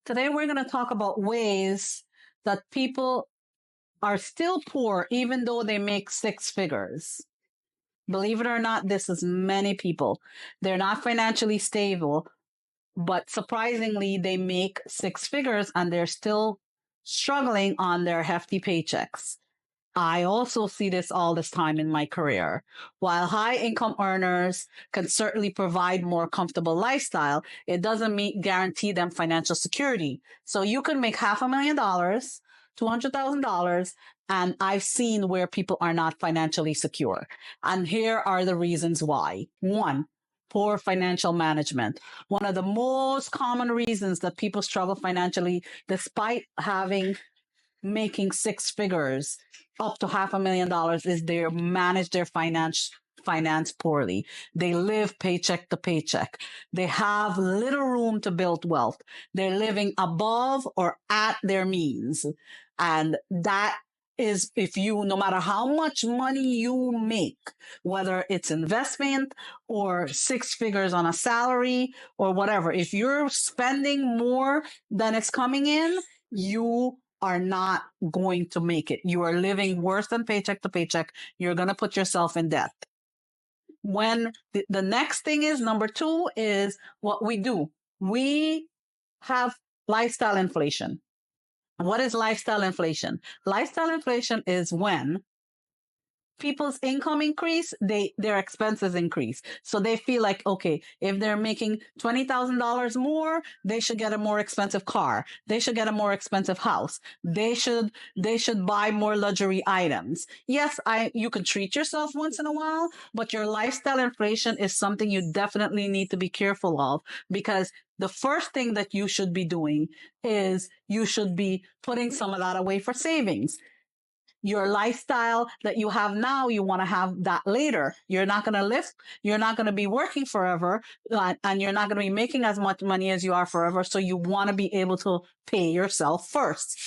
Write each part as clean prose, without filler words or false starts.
Today, we're going to talk about ways that people are still poor even though they make six figures. Believe it or not, this is many people. They're not financially stable, but surprisingly, they make six figures and they're still struggling on their hefty paychecks. I also see this all this time in my career. While high income earners can certainly provide more comfortable lifestyle, it doesn't guarantee them financial security. So you can make $500,000, $200,000, and I've seen where people are not financially secure. And here are the reasons why. One, poor financial management. One of the most common reasons that people struggle financially, despite making six figures up to $500,000, is they manage their finance poorly. They live paycheck to paycheck. They have little room to build wealth. They're living above or at their means. And that is, if you, no matter how much money you make, whether it's investment or six figures on a salary or whatever, if you're spending more than it's coming in, you are not going to make it. You are living worse than paycheck to paycheck. You're going to put yourself in debt. When the next thing is, number two, is what we do. We have lifestyle inflation. What is lifestyle inflation? Lifestyle inflation is when people's income increase, their expenses increase. So they feel like, okay, if they're making $20,000 more, they should get a more expensive car. They should get a more expensive house. They should buy more luxury items. Yes, you can treat yourself once in a while, but your lifestyle inflation is something you definitely need to be careful of, because the first thing that you should be doing is you should be putting some of that away for savings. Your lifestyle that you have now, you want to have that later. You're not going to live, you're not going to be working forever, and you're not going to be making as much money as you are forever. So you want to be able to pay yourself first.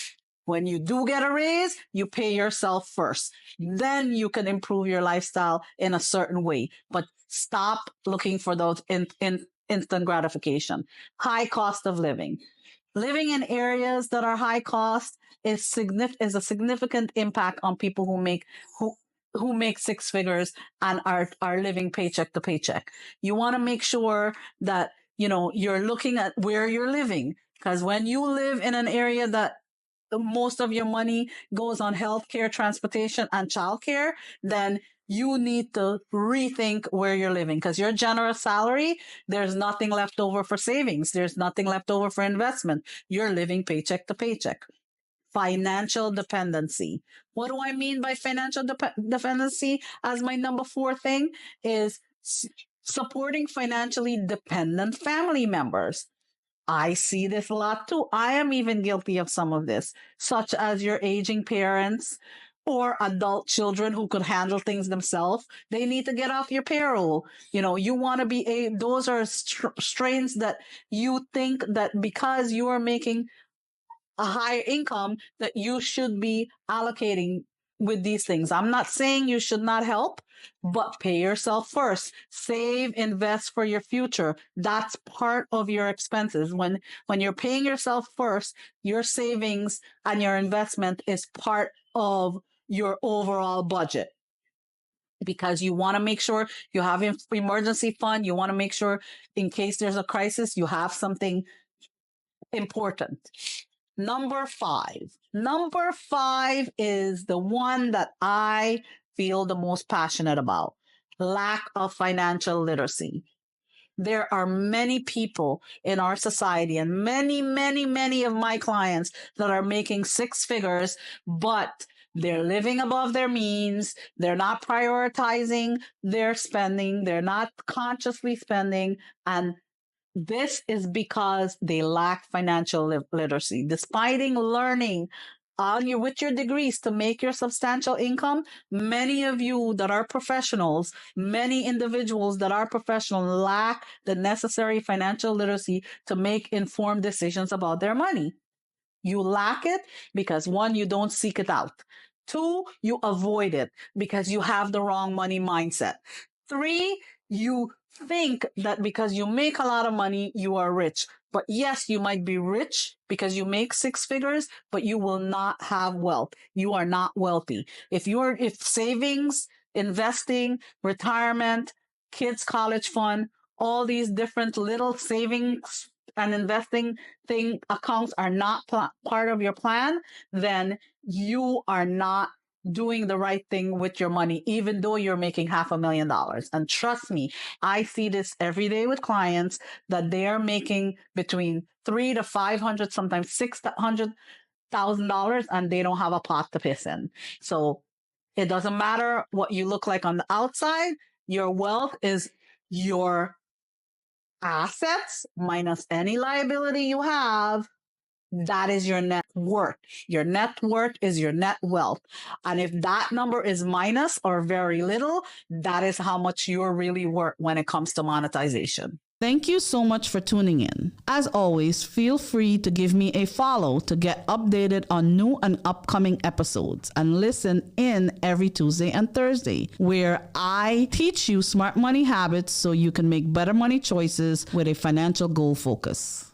When you do get a raise, you pay yourself first. Then you can improve your lifestyle in a certain way. But stop looking for those instant gratification. High cost of living. Living in areas that are high cost is a significant impact on people who make six figures and are living paycheck to paycheck. You want to make sure that you're looking at where you're living, because when you live in an area that most of your money goes on healthcare, transportation, and childcare, then you need to rethink where you're living, because your generous salary, there's nothing left over for savings. There's nothing left over for investment. You're living paycheck to paycheck. Financial dependency. What do I mean by financial dependency? As my number 4 thing is supporting financially dependent family members. I see this a lot too. I am even guilty of some of this, such as your aging parents or adult children who could handle things themselves. They need to get off your payroll. You want to be those are strains that you think that because you are making a higher income that you should be allocating with these things. I'm not saying you should not help, but pay yourself first. Save, invest for your future. That's part of your expenses. When you're paying yourself first, your savings and your investment is part of your overall budget, because you want to make sure you have an emergency fund. You want to make sure in case there's a crisis, you have something important. Number 5. Number 5 is the one that I feel the most passionate about. Lack of financial literacy. There are many people in our society, and many, many, many of my clients that are making six figures, but they're living above their means. They're not prioritizing their spending. They're not consciously spending. And this is because they lack financial literacy. Despite learning with your degrees to make your substantial income, many of you that are professionals, many individuals that are professional lack the necessary financial literacy to make informed decisions about their money. You lack it because 1, you don't seek it out. 2, you avoid it because you have the wrong money mindset. 3, you think that because you make a lot of money, you are rich. But yes, you might be rich because you make six figures, but you will not have wealth. You are not wealthy. If savings, investing, retirement, kids' college fund, all these different little savings and investing accounts are not part of your plan, then you are not doing the right thing with your money, even though you're making $500,000. And trust me, I see this every day with clients that they are making between 300 to 500, sometimes $600,000, and they don't have a pot to piss in. So it doesn't matter what you look like on the outside. Your wealth is your assets minus any liability you have. That is your net worth. Your net worth is your net wealth. And if that number is minus or very little, that is how much you're really worth when it comes to monetization. Thank you so much for tuning in. As always, feel free to give me a follow to get updated on new and upcoming episodes, and listen in every Tuesday and Thursday, where I teach you smart money habits so you can make better money choices with a financial goal focus.